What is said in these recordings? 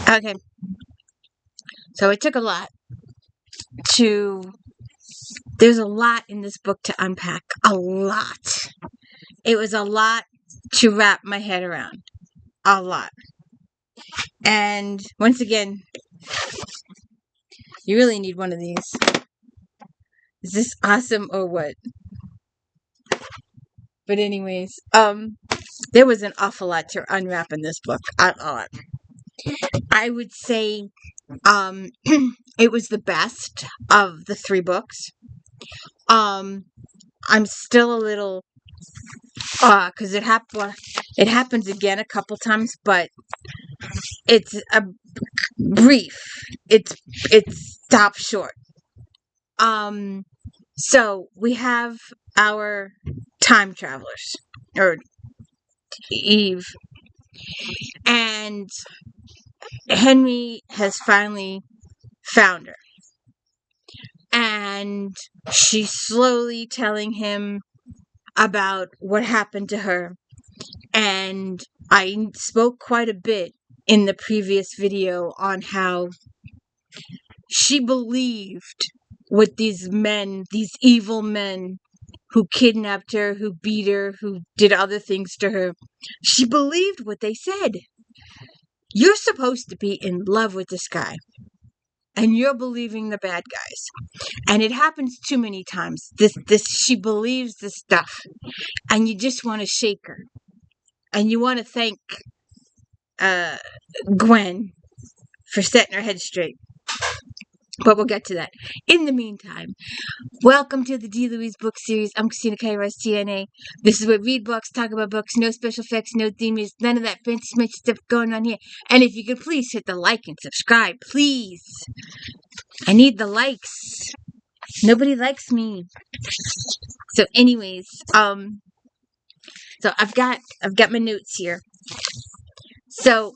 Okay, so it took a lot to. There's a lot in this book to unpack. A lot. It was a lot to wrap my head around. A lot. And once again, you really need one of these. Is this awesome or what? But anyways, there was an awful lot to unwrap in this book. A lot. I would say, it was the best of the 3 books. I'm still a little, because it happens again a couple times, but it's a brief. It stops short. So we have our time travelers, or Eve, and Henry has finally found her. And she's slowly telling him about what happened to her. And I spoke quite a bit in the previous video on how she believed what these evil men who kidnapped her, who beat her, who did other things to her, she believed what they said. You're supposed to be in love with this guy, and you're believing the bad guys. And it happens too many times. She believes this stuff, and you just want to shake her. And you want to thank Gwen for setting her head straight. But we'll get to that. In the meantime, welcome to the D. Louise book series. I'm Christina K. Rice, TNA. This is where we read books, talk about books, no special effects, no themes, none of that fancy smancy stuff going on here. And if you could please hit the like and subscribe, please. I need the likes. Nobody likes me. So anyways, so I've got my notes here. So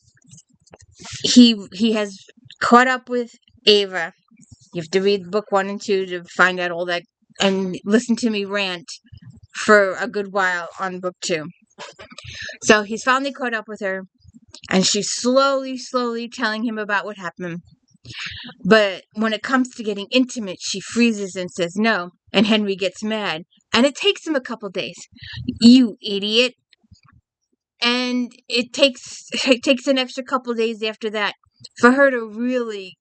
he has caught up with Ava. You have to read book 1 and 2 to find out all that, and listen to me rant for a good while on book 2. So he's finally caught up with her, and she's slowly telling him about what happened. But when it comes to getting intimate, she freezes and says no, and Henry gets mad, and it takes him a couple days. You idiot. And it takes an extra couple days after that for her to really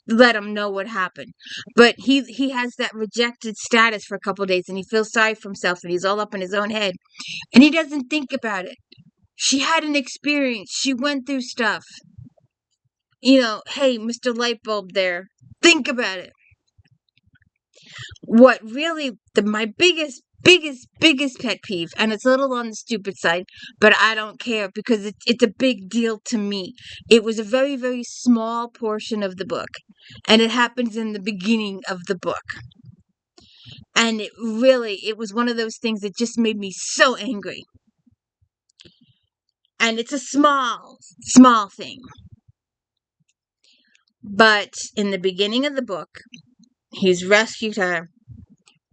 let him know what happened. But he has that rejected status for a couple days, and he feels sorry for himself, and he's all up in his own head, and he doesn't think about it. She had an experience. She went through stuff. Hey, Mr. Lightbulb there, think about it. What really, my biggest pet peeve, and it's a little on the stupid side, but I don't care because it's a big deal to me. It was a very, very small portion of the book, and it happens in the beginning of the book. And it was one of those things that just made me so angry. And it's a small thing. But in the beginning of the book, he's rescued her.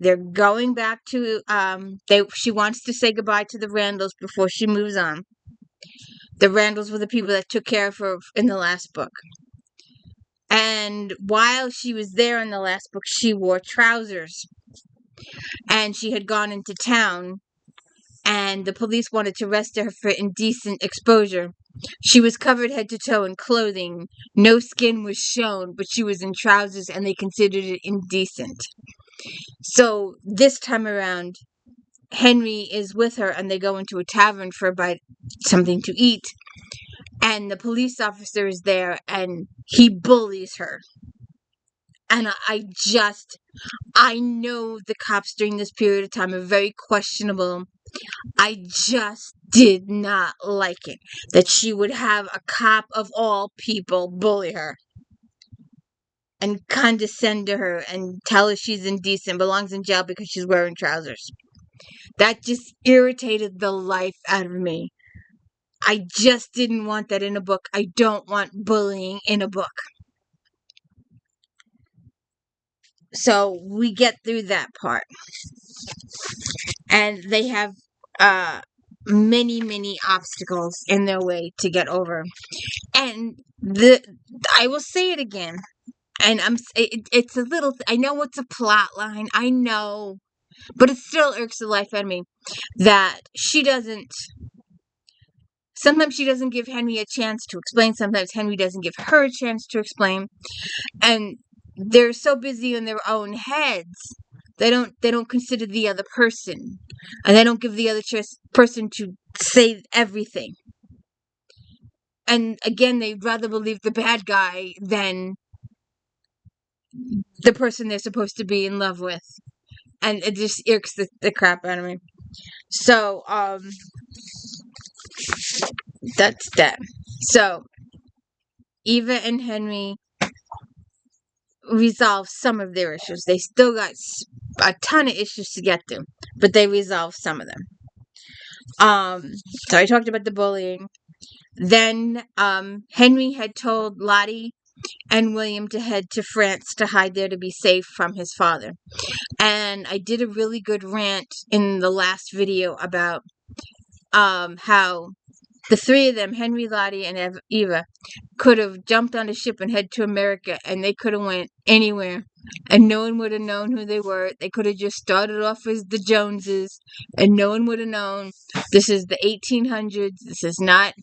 They're going back to, she wants to say goodbye to the Randalls before she moves on. The Randalls were the people that took care of her in the last book. And while she was there in the last book, she wore trousers. And she had gone into town, and the police wanted to arrest her for indecent exposure. She was covered head to toe in clothing. No skin was shown, but she was in trousers, and they considered it indecent. So this time around, Henry is with her, and they go into a tavern for something to eat. And the police officer is there, and he bullies her. And I know the cops during this period of time are very questionable. I just did not like it that she would have a cop of all people bully her and condescend to her and tell her she's indecent, belongs in jail because she's wearing trousers. That just irritated the life out of me. I just didn't want that in a book. I don't want bullying in a book. So we get through that part. And they have many, many obstacles in their way to get over. And I will say it again, and it's a little, I know it's a plot line, I know, but it still irks the life out of me that sometimes she doesn't give Henry a chance to explain, sometimes Henry doesn't give her a chance to explain, and they're so busy in their own heads, they don't consider the other person, and they don't give the other person to say everything. And again, they'd rather believe the bad guy than the person they're supposed to be in love with. And it just irks the crap out of me. So, that's that. So, Eva and Henry resolve some of their issues. They still got a ton of issues to get to, but they resolve some of them. So I talked about the bullying. Then, Henry had told Lottie and William to head to France to hide there to be safe from his father. And I did a really good rant in the last video about how the three of them, Henry, Lottie, and Eva, could have jumped on a ship and head to America, and they could have went anywhere, and no one would have known who they were. They could have just started off as the Joneses, and no one would have known. This is the 1800s. This is not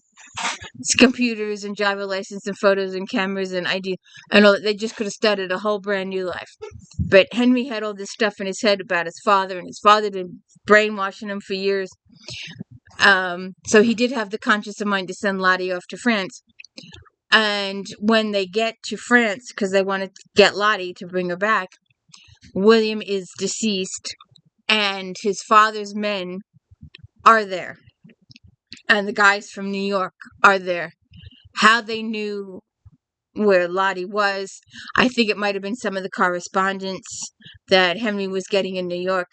computers and driver license and photos and cameras and ID and all that. They just could have started a whole brand new life. But Henry had all this stuff in his head about his father, and his father had been brainwashing him for years. So he did have the conscious of mind to send Lottie off to France. And when they get to France, because they wanted to get Lottie to bring her back, William is deceased, and his father's men are there. And the guys from New York are there. How they knew where Lottie was, I think it might have been some of the correspondence that Henry was getting in New York.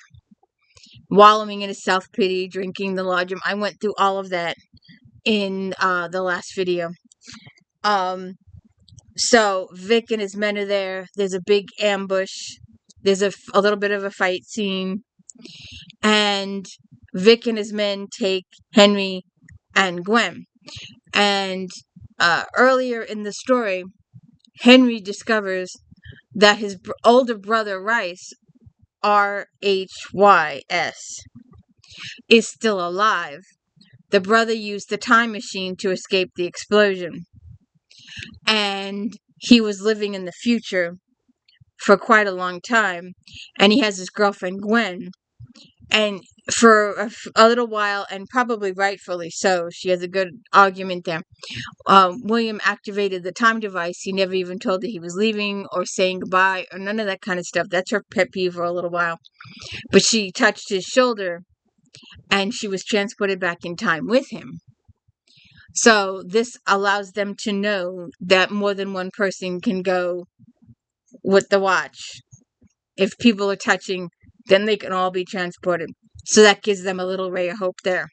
Wallowing in his self-pity, drinking the laudanum. I went through all of that in the last video. So Vic and his men are there. There's a big ambush. There's a little bit of a fight scene. And Vic and his men take Henry and Gwen. And earlier in the story, Henry discovers that his older brother, Rice, R-H-Y-S, is still alive. The brother used the time machine to escape the explosion. And he was living in the future for quite a long time. And he has his girlfriend, Gwen. And for a little while, and probably rightfully so, she has a good argument there. William activated the time device. He never even told her he was leaving or saying goodbye or none of that kind of stuff. That's her pet peeve for a little while. But she touched his shoulder and she was transported back in time with him. So this allows them to know that more than one person can go with the watch. If people are touching, then they can all be transported. So that gives them a little ray of hope there.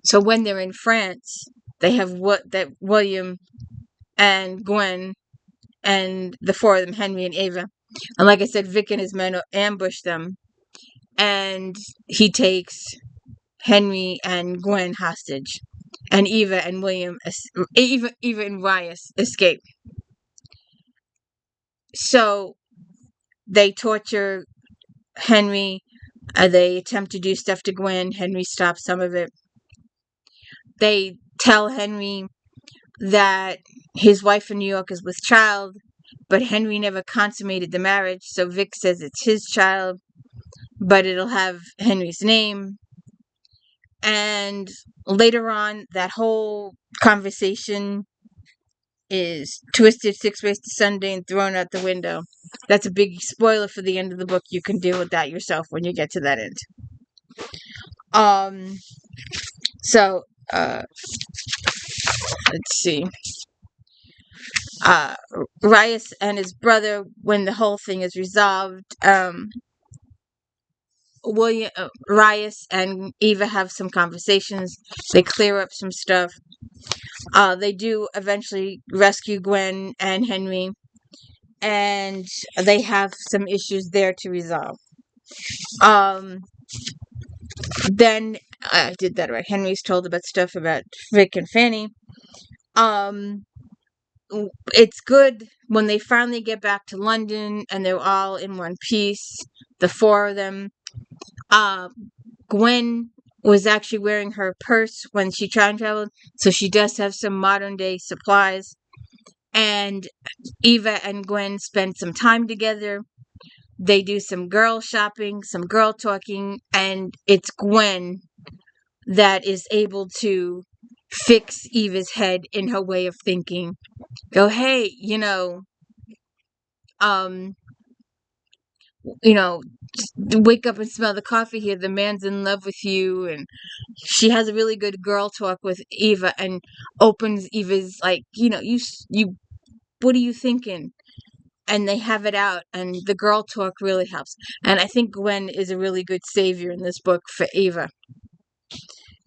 So when they're in France, they have William and Gwen and the four of them, Henry and Eva. And like I said, Vic and his men ambush them. And he takes Henry and Gwen hostage. And Eva and Briars escape. So they torture Henry. They attempt to do stuff to Gwen. Henry stops some of it. They tell Henry that his wife in New York is with child, but Henry never consummated the marriage, so Vic says it's his child, but it'll have Henry's name. And later on, that whole conversation is twisted 6 ways to Sunday and thrown out the window. That's a big spoiler for the end of the book. You can deal with that yourself when you get to that end. So, let's see. Rias and his brother, when the whole thing is resolved, Rias and Eva have some conversations. They clear up some stuff. They do eventually rescue Gwen and Henry, and they have some issues there to resolve. Then I did that right. Henry's told about stuff about Vic and Fanny. Um, it's good when they finally get back to London and they're all in one piece. The four of them. Uh, Gwen was actually wearing her purse when she time traveled, so she does have some modern day supplies. And Eva and Gwen spend some time together. They do some girl shopping, some girl talking, and it's Gwen that is able to fix Eva's head in her way of thinking. Go, hey, um, just wake up and smell the coffee here. The man's in love with you. And she has a really good girl talk with Eva and opens Eva's, like, you, what are you thinking? And they have it out, and the girl talk really helps. And I think Gwen is a really good savior in this book for Eva.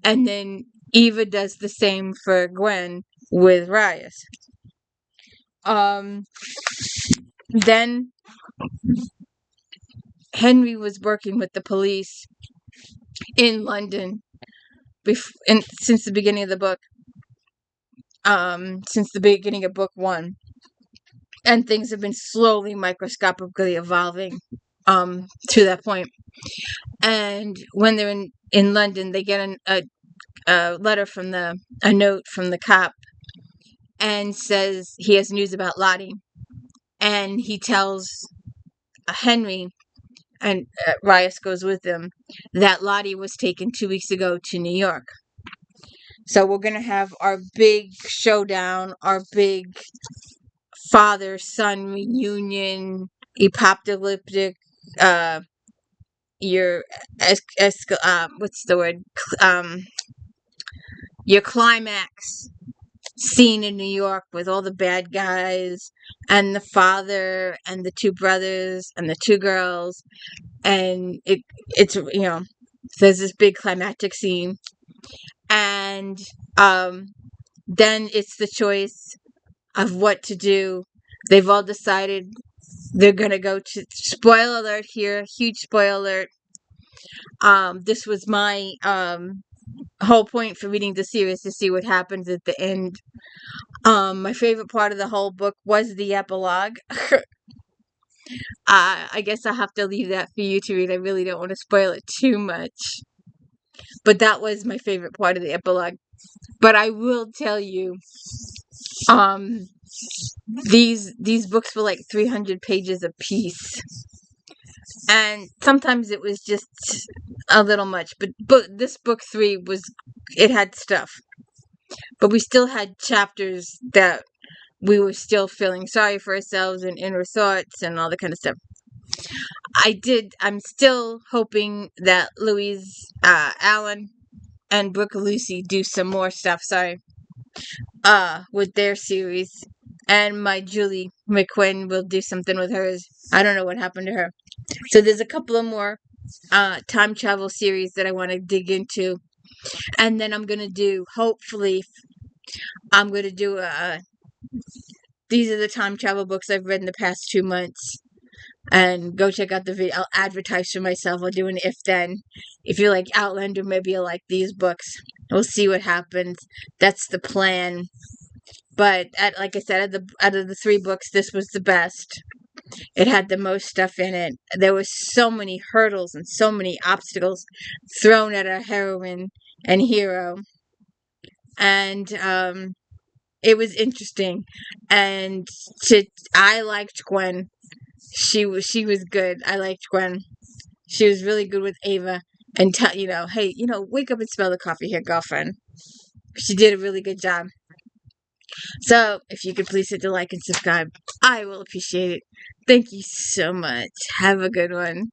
And then Eva does the same for Gwen with Briars. Then Henry was working with the police in London since the beginning of the book. Since the beginning of book 1. And things have been slowly, microscopically evolving to that point. And when they're in London, they get a letter from a note from the cop, and says he has news about Lottie. And he tells Henry, and Rias goes with them, that Lottie was taken 2 weeks ago to New York. So we're going to have our big showdown, our big father-son reunion, apocalyptic, what's the word? Your climax scene in New York with all the bad guys and the father and the 2 brothers and the 2 girls, and it's there's this big climactic scene, and then it's the choice of what to do. They've all decided they're gonna go to, spoiler alert here, huge spoiler alert. This was my whole point for reading the series, to see what happens at the end. My favorite part of the whole book was the epilogue. I guess I'll have to leave that for you to read. I really don't want to spoil it too much. But that was my favorite part of the epilogue. But I will tell you, these books were like 300 pages a piece. And sometimes it was just a little much. But this book 3 it had stuff. But we still had chapters that we were still feeling sorry for ourselves and inner thoughts and all that kind of stuff. I'm still hoping that Louise Allen and Brooke Lucy do some more stuff, with their series. And my Julie McQuinn will do something with hers. I don't know what happened to her. So there's a couple of more time travel series that I want to dig into. And then I'm going to do, hopefully, these are the time travel books I've read in the past 2 months. And go check out the video. I'll advertise for myself. I'll do an if-then. If you like Outlander, maybe you'll like these books. We'll see what happens. That's the plan. But like I said, out of the 3 books, this was the best. It had the most stuff in it. There was so many hurdles and so many obstacles thrown at our heroine and hero. And it was interesting. And I liked Gwen. She was good. I liked Gwen. She was really good with Ava. And hey, wake up and smell the coffee here, girlfriend. She did a really good job. So, if you could please hit the like and subscribe, I will appreciate it. Thank you so much. Have a good one.